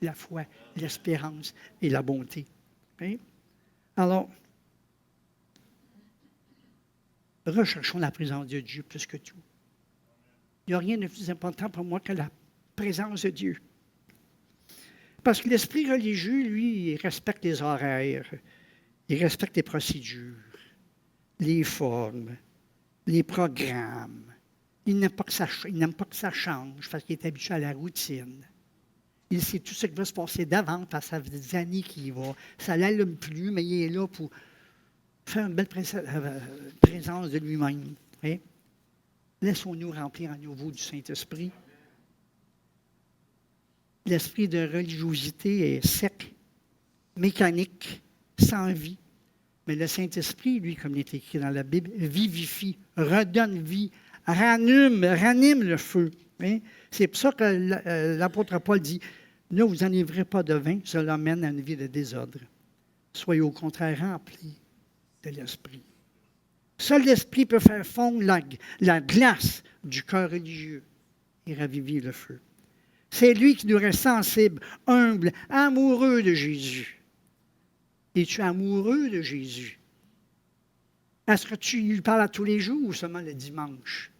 la foi, l'espérance et la bonté. Okay? Alors, recherchons la présence de Dieu plus que tout. Il n'y a rien de plus important pour moi que la présence de Dieu. Parce que l'esprit religieux, lui, il respecte les horaires, il respecte les procédures, les formes, les programmes. Il n'aime pas que ça change parce qu'il est habitué à la routine. Il sait tout ce qui va se passer d'avant parce que ça fait des années qu'il y va. Ça ne l'allume plus, mais il est là pour faire une belle présence de lui-même. Hein? Laissons-nous remplir à nouveau du Saint-Esprit. L'esprit de religiosité est sec, mécanique, sans vie. Mais le Saint-Esprit, lui, comme il est écrit dans la Bible, vivifie, redonne vie, ranime le feu. Hein? C'est pour ça que l'apôtre Paul dit, ne vous enivrez pas de vin, cela mène à une vie de désordre. Soyez au contraire remplis de l'Esprit. Seul l'Esprit peut faire fondre la glace du cœur religieux et raviver le feu. C'est lui qui nous rend sensibles, humbles, amoureux de Jésus. Es-tu amoureux de Jésus? Est-ce que tu lui parles à tous les jours ou seulement le dimanche?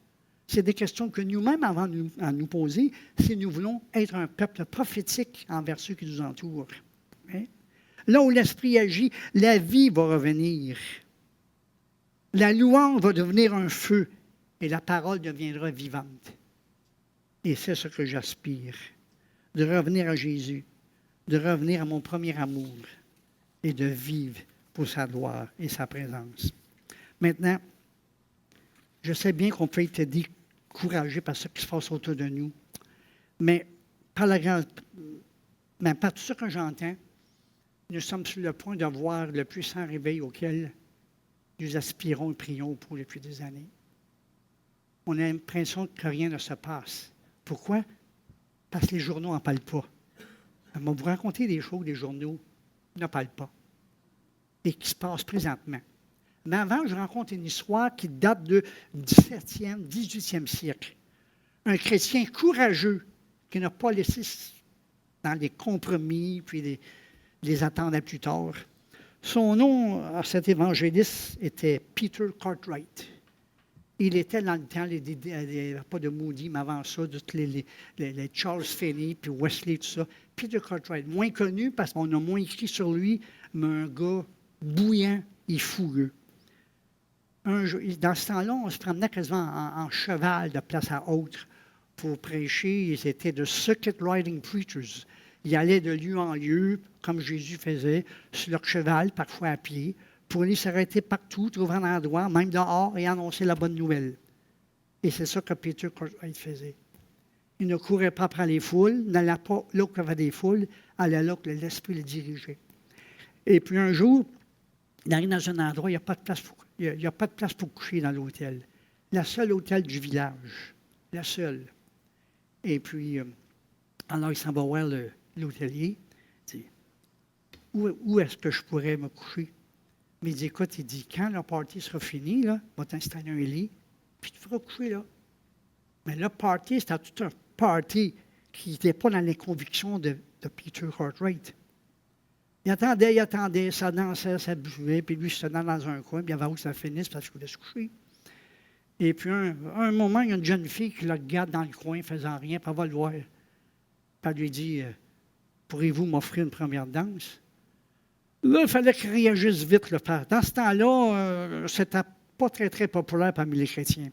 C'est des questions que nous-mêmes avons à nous poser si nous voulons être un peuple prophétique envers ceux qui nous entourent. Hein? Là où l'Esprit agit, la vie va revenir. La louange va devenir un feu et la parole deviendra vivante. Et c'est ce que j'aspire, de revenir à Jésus, de revenir à mon premier amour et de vivre pour sa gloire et sa présence. Maintenant, je sais bien qu'on peut être découragé par ce qui se passe autour de nous, mais par tout ce que j'entends, nous sommes sur le point de voir le puissant réveil auquel nous aspirons et prions pour depuis des années. On a l'impression que rien ne se passe. Pourquoi? Parce que les journaux n'en parlent pas. On va vous raconter des choses que les journaux ne parlent pas et qui se passent présentement. Mais avant, je rencontre une histoire qui date du 17e, 18e siècle. Un chrétien courageux qui n'a pas laissé dans les compromis puis les attendre à plus tard. Son nom à cet évangéliste était Peter Cartwright. Il était dans le temps, pas de Moody, mais avant ça, les Charles Finney, puis Wesley, tout ça. Peter Cartwright, moins connu parce qu'on a moins écrit sur lui, mais un gars bouillant et fougueux. Dans ce temps-là, on se promenait quasiment en cheval de place à autre pour prêcher. Ils étaient de circuit riding preachers. Ils allaient de lieu en lieu, comme Jésus faisait, sur leur cheval, parfois à pied, pour aller s'arrêter partout, trouver un endroit, même dehors, et annoncer la bonne nouvelle. Et c'est ça que Peter Cartwright faisait. Il ne courait pas après les foules, n'allait pas là où il y avait des foules, allait là où l'Esprit le dirigeait. Et puis un jour, il arrive dans un endroit, il n'y a pas de place pour coucher dans l'hôtel. La seule hôtel du village. La seule. Et puis, alors il s'en va voir l'hôtelier. Il dit, où est-ce que je pourrais me coucher? Mais il dit, écoute, il dit, quand le party sera fini, là, on va t'installer un lit, puis tu feras coucher là. Mais le party, c'était tout un party qui n'était pas dans les convictions de Peter Cartwright. Il attendait, ça dansait, ça buvait, puis lui, il se tenait dans un coin, puis il avait où ça finisse parce qu'il voulait se coucher. Et puis, un moment, il y a une jeune fille qui le regarde dans le coin, faisant rien, puis elle va le voir. Puis elle lui dit, pourriez-vous m'offrir une première danse? Là, il fallait qu'il réagisse vite, le père. Dans ce temps-là, c'était pas très, très populaire parmi les chrétiens.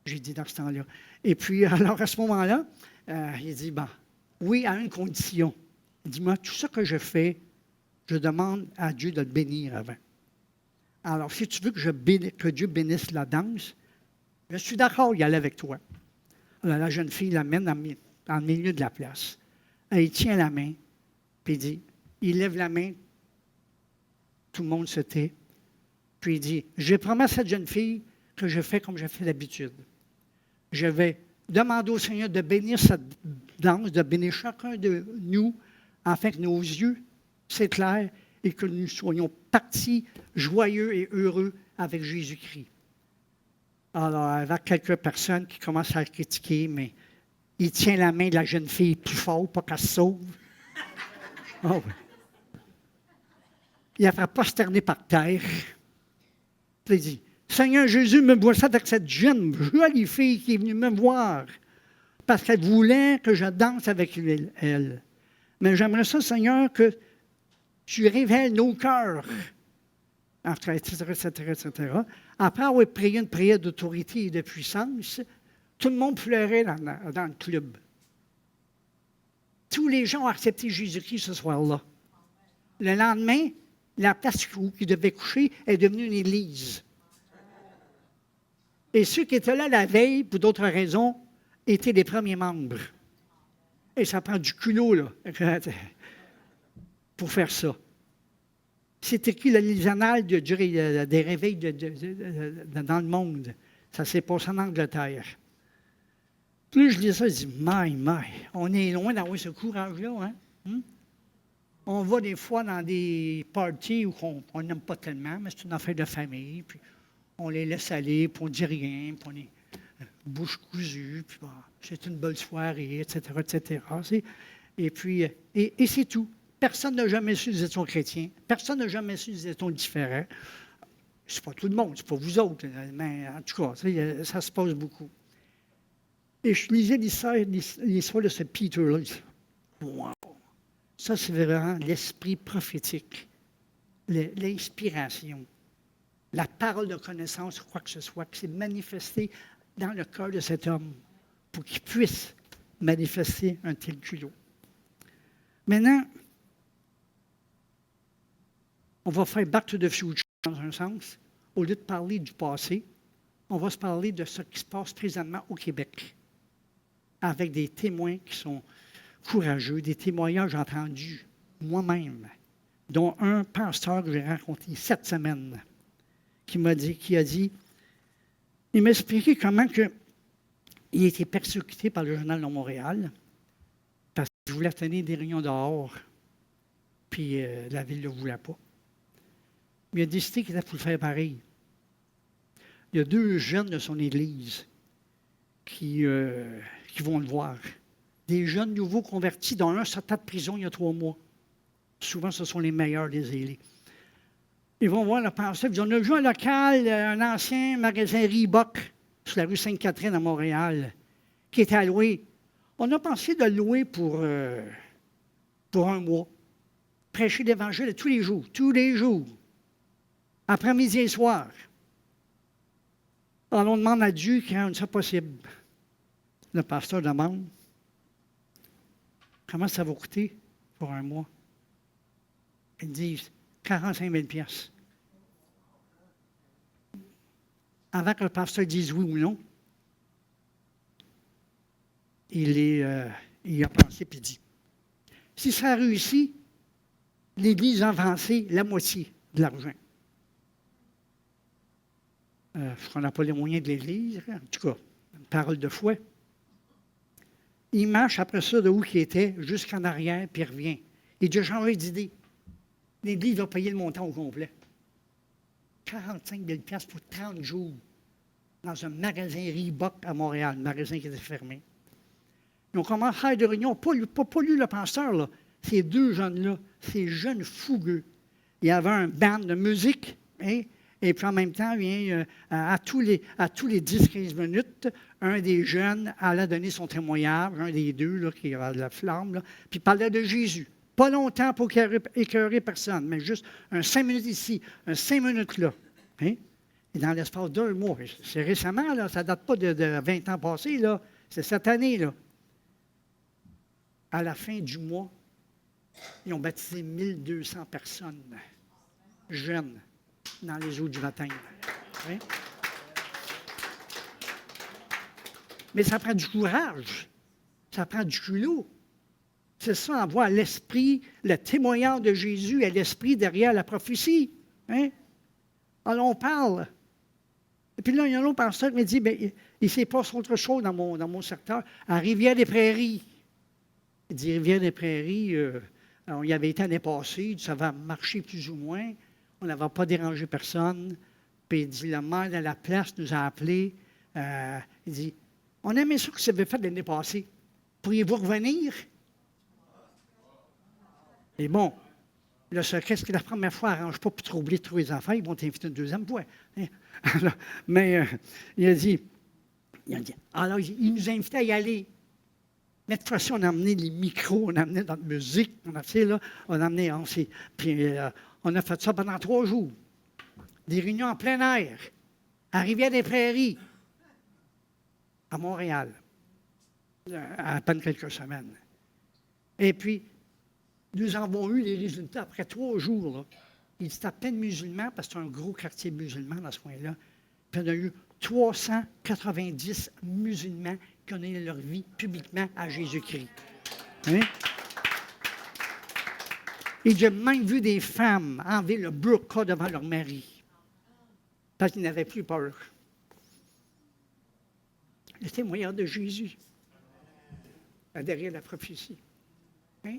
J'ai dit dans ce temps-là. Et puis, alors, à ce moment-là, il dit, bon, oui, à une condition. Il dit, moi, tout ce que je fais, je demande à Dieu de le bénir avant. Alors, si tu veux que Dieu bénisse la danse, je suis d'accord, il allait avec toi. Alors, la jeune fille l'amène dans le milieu de la place. Il tient la main, puis il lève la main, tout le monde se tait, puis il dit, je promets à cette jeune fille que je fais comme je fais d'habitude. Je vais demander au Seigneur de bénir cette danse, de bénir chacun de nous, afin que nos yeux s'éclairent et que nous soyons partis joyeux et heureux avec Jésus-Christ. Alors, il y a quelques personnes qui commencent à le critiquer, mais il tient la main de la jeune fille plus fort pour qu'elle se sauve. Oh, oui. Il la fait prosterner par terre. Puis il dit, Seigneur Jésus, me voit ça avec cette jeune jolie fille qui est venue me voir parce qu'elle voulait que je danse avec elle. Mais j'aimerais ça, Seigneur, que tu révèles nos cœurs, etc., etc. Après avoir prié une prière d'autorité et de puissance, tout le monde pleurait dans le club. Tous les gens ont accepté Jésus-Christ ce soir-là. Le lendemain, la place où ils devaient coucher est devenue une église. Et ceux qui étaient là la veille, pour d'autres raisons, étaient les premiers membres. Et ça prend du culot, là, pour faire ça. C'est écrit les annales des réveils dans le monde. Ça s'est passé en Angleterre. Plus je lis ça, je dis, my, on est loin d'avoir ce courage-là, hein? On va des fois dans des parties où on n'aime pas tellement, mais c'est une affaire de famille, puis on les laisse aller, puis on ne dit rien, puis on est bouche cousue, puis bon, c'est une belle soirée, etc., etc. Et puis, et c'est tout. Personne n'a jamais su que nous étions chrétiens. Personne n'a jamais su que nous étions différents. C'est pas tout le monde, c'est pas vous autres, mais en tout cas, ça se passe beaucoup. Et je lisais l'histoire de ce Peter-là. Wow! Ça, c'est vraiment l'esprit prophétique, l'inspiration, la parole de connaissance, quoi que ce soit, qui s'est manifestée dans le cœur de cet homme pour qu'il puisse manifester un tel culot. Maintenant, on va faire back to the future dans un sens. Au lieu de parler du passé, on va se parler de ce qui se passe présentement au Québec, avec des témoins qui sont courageux, des témoignages entendus moi-même, dont un pasteur que j'ai rencontré cette semaine, qui a dit, il m'a expliqué comment il a été persécuté par le Journal de Montréal parce qu'il voulait tenir des réunions dehors, puis la ville ne le voulait pas. Mais il a décidé qu'il était pour le faire pareil. Il y a 2 jeunes de son église qui vont le voir. Des jeunes nouveaux convertis, dont un sortait de prison il y a 3 mois. Souvent, ce sont les meilleurs des zélés. Ils vont voir le pasteur. Ils disent, on a vu un local, un ancien magasin Reebok sur la rue Sainte-Catherine à Montréal, qui était à louer. On a pensé de le louer pour 1 mois. Prêcher l'Évangile tous les jours, après-midi et soir. Alors, on demande à Dieu qu'il rende ça possible. Le pasteur demande, comment ça va coûter pour 1 mois? Ils disent 45 000 $. Avant que le pasteur dise oui ou non, il a pensé et dit, si ça réussit, l'Église va avancer la moitié de l'argent. On n'a pas les moyens de l'Église, en tout cas, une parole de foi. Il marche après ça de où il était jusqu'en arrière, puis il revient. Il a déjà changé d'idée. L'Église va payer le montant au complet. 45 000 $ pour 30 jours dans un magasin Reebok à Montréal, un magasin qui était fermé. Ils ont commencé à faire des réunions, pas lui le pasteur, là. Ces 2 jeunes-là, ces jeunes fougueux. Il y avait un band de musique, hein? Et puis en même temps, à tous les 10-15 minutes, un des jeunes allait donner son témoignage, un des deux là, qui avait de la flamme, là, puis parlait de Jésus. Pas longtemps pour écœurer personne, mais juste un 5 minutes ici, un 5 minutes là. Hein? Et dans l'espace d'1 mois, c'est récemment, là, ça ne date pas de 20 ans passés, là, c'est cette année. Là. À la fin du mois, ils ont baptisé 1200 personnes, jeunes, dans les eaux du baptême. Hein? Mais ça prend du courage, ça prend du culot. C'est ça, on voit l'esprit, le témoignage de Jésus et l'esprit derrière la prophétie. Hein? Alors on parle. Et puis là, il y a un autre pasteur qui me dit, bien, il s'est passé autre chose dans mon secteur, à Rivière-des-Prairies. Il dit, Rivière-des-Prairies, on y avait été l'année passée, ça va marcher plus ou moins, on n'avait pas dérangé personne. Puis il dit, le maire de la place nous a appelés, il dit, on aimait ça que ça avait fait l'année passée. Pourriez-vous revenir? Et bon, le secret, c'est que la première fois, arrange pas pour troubler tous les enfants, ils vont t'inviter une deuxième fois. Alors, mais il a dit, alors il nous a invités à y aller. Mais de toute façon, on a amené les micros, on a amené notre musique, on a amené, puis on a fait ça pendant 3 jours. Des réunions en plein air, à Rivière-des-Prairies, à Montréal, à peine quelques semaines. Et puis, nous avons eu les résultats après 3 jours. Là. Il dit à peine musulmans, parce que c'est un gros quartier musulman dans ce coin-là. Puis on a eu 390 musulmans qui ont donné leur vie publiquement à Jésus-Christ. Hein? Et j'ai même vu des femmes enlever le burqa devant leur mari, parce qu'ils n'avaient plus peur. Le témoignage de Jésus, derrière la prophétie. Hein?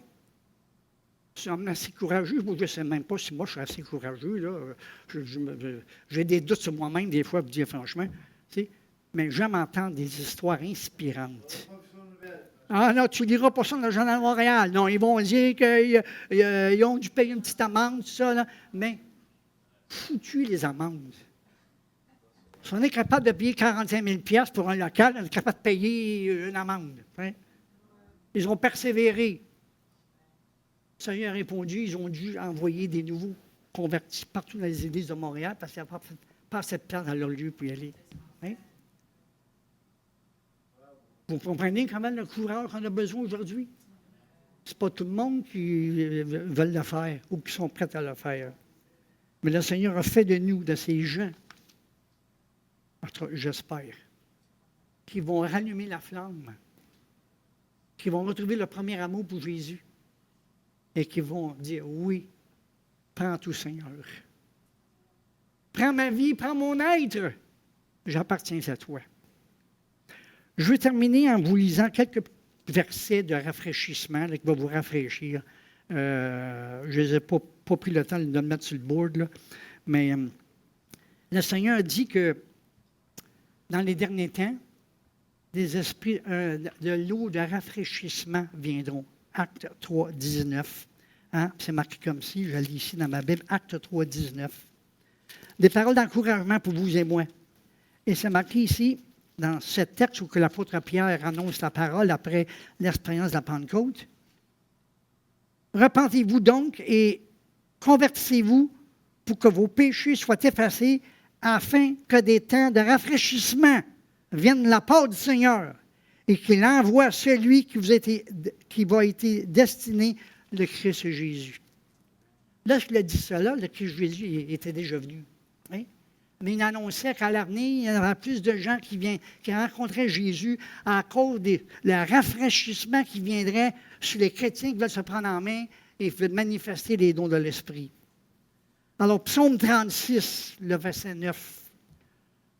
Je suis assez courageux. Moi, je ne sais même pas si moi, je suis assez courageux. Là. J'ai des doutes sur moi-même, des fois, pour dire franchement. Mais j'aime entendre des histoires inspirantes. Ah non, tu ne liras pas ça dans le Journal de Montréal. Non, ils vont dire qu'ils ont dû payer une petite amende, tout ça. Là. Mais, foutu les amendes. Si on est capable de payer 45 000 pour un local, on est capable de payer une amende. Hein? Ils ont persévéré. Le Seigneur a répondu, ils ont dû envoyer des nouveaux convertis partout dans les églises de Montréal parce qu'il n'y a pas assez de place dans leur lieu pour y aller. Hein? Vous comprenez comment le courage qu'on a besoin aujourd'hui? Ce n'est pas tout le monde qui veut le faire ou qui sont prêts à le faire. Mais le Seigneur a fait de nous, de ces gens, j'espère, qui vont rallumer la flamme, qui vont retrouver le premier amour pour Jésus. Et qui vont dire, oui, prends tout, Seigneur. Prends ma vie, prends mon être. J'appartiens à toi. Je vais terminer en vous lisant quelques versets de rafraîchissement là, qui vont vous rafraîchir. Je ne les ai pas pris le temps de le mettre sur le board, là, mais le Seigneur dit que dans les derniers temps, des esprits de l'eau de rafraîchissement viendront. Acte 3, 19. Hein? C'est marqué comme ci, je lis ici dans ma Bible, Acte 3, 19. Des paroles d'encouragement pour vous et moi. Et c'est marqué ici, dans ce texte où que l'apôtre Pierre annonce la parole après l'expérience de la Pentecôte. Repentez-vous donc et convertissez-vous pour que vos péchés soient effacés, afin que des temps de rafraîchissement viennent de la part du Seigneur, et qu'il envoie celui qui va être destiné, le Christ Jésus. Lorsqu'il a dit cela, le Christ Jésus était déjà venu. Hein? Mais il annonçait qu'à l'avenir, il y en aura plus de gens qui rencontraient Jésus à cause du rafraîchissement qui viendrait sur les chrétiens qui veulent se prendre en main et veulent manifester les dons de l'Esprit. Alors, Psaume 36, le verset 9.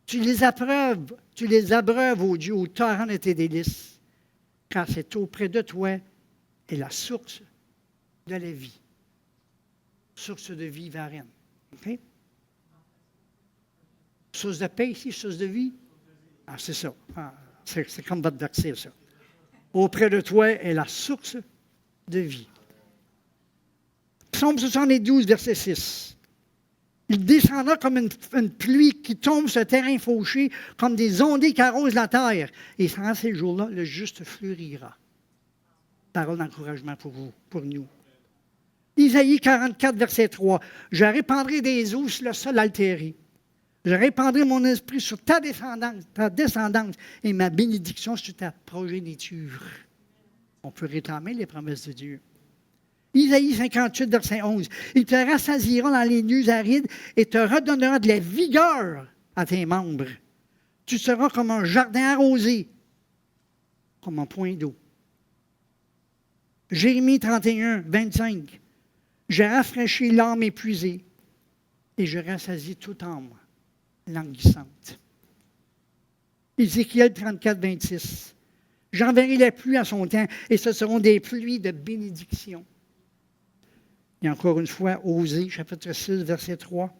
Tu les abreuves, ô Dieu, au torrent de tes délices, car c'est auprès de toi est la source de la vie. Source de vie varennes. Okay? Source de paix ici, source de vie? Ah, c'est ça. Ah, c'est comme votre verset, ça. Auprès de toi est la source de vie. Psaume 72, verset 6. Il descendra comme une pluie qui tombe sur le terrain fauché, comme des ondées qui arrosent la terre. Et pendant ces jours-là, le juste fleurira. Parole d'encouragement pour vous, pour nous. Isaïe 44, verset 3. Je répandrai des eaux sur le sol altéré. Je répandrai mon esprit sur ta descendance et ma bénédiction sur ta progéniture. On peut réclamer les promesses de Dieu. Isaïe 58, verset 11. Il te rassasiera dans les lieux arides et te redonnera de la vigueur à tes membres. Tu seras comme un jardin arrosé, comme un point d'eau. Jérémie 31, 25. Je rafraîchis l'âme épuisée et je rassasie toute âme languissante. Ézéchiel 34, 26. J'enverrai la pluie à son temps et ce seront des pluies de bénédiction. Et encore une fois, Osée, chapitre 6, verset 3.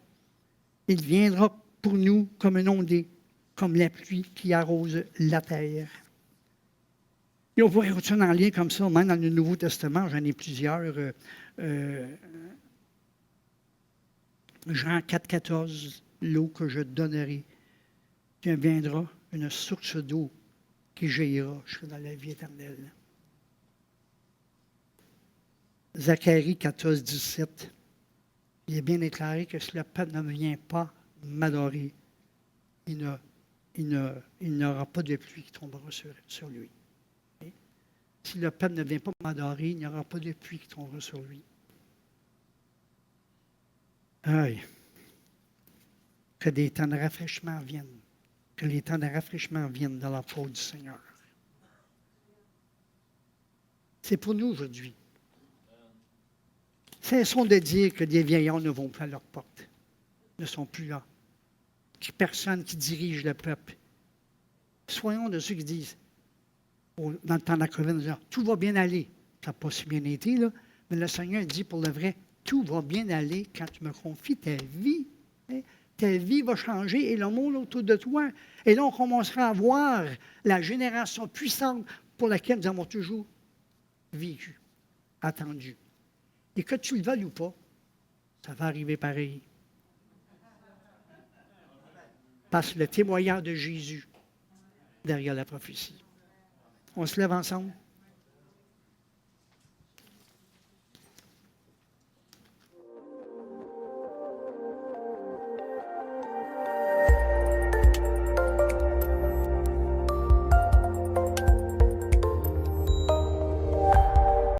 Il viendra pour nous comme une ondée, comme la pluie qui arrose la terre. Et on pourrait continuer en lien comme ça, même dans le Nouveau Testament, j'en ai plusieurs. Jean 4, 14, l'eau que je donnerai, tu viendra une source d'eau qui jaillira, je serai dans la vie éternelle. Zacharie 14, 17, il est bien déclaré que si le peuple ne vient pas m'adorer, il n'aura pas de pluie qui tombera sur lui. Et si le peuple ne vient pas m'adorer, il n'y aura pas de pluie qui tombera sur lui. Aïe. Que des temps de rafraîchissement viennent. Que les temps de rafraîchissement viennent dans la faute du Seigneur. C'est pour nous aujourd'hui. Cessons de dire que des vieillards ne vont plus à leur porte. Ne sont plus là. Personne qui dirige le peuple. Soyons de ceux qui disent, dans le temps de la COVID, tout va bien aller. Ça n'a pas si bien été, là, mais le Seigneur dit pour le vrai, tout va bien aller quand tu me confies ta vie. Ta vie va changer et le monde autour de toi. Et là, on commencera à voir la génération puissante pour laquelle nous avons toujours vécu, attendu. Et que tu le veuilles ou pas, ça va arriver pareil. Parce que le témoignage de Jésus derrière la prophétie. On se lève ensemble.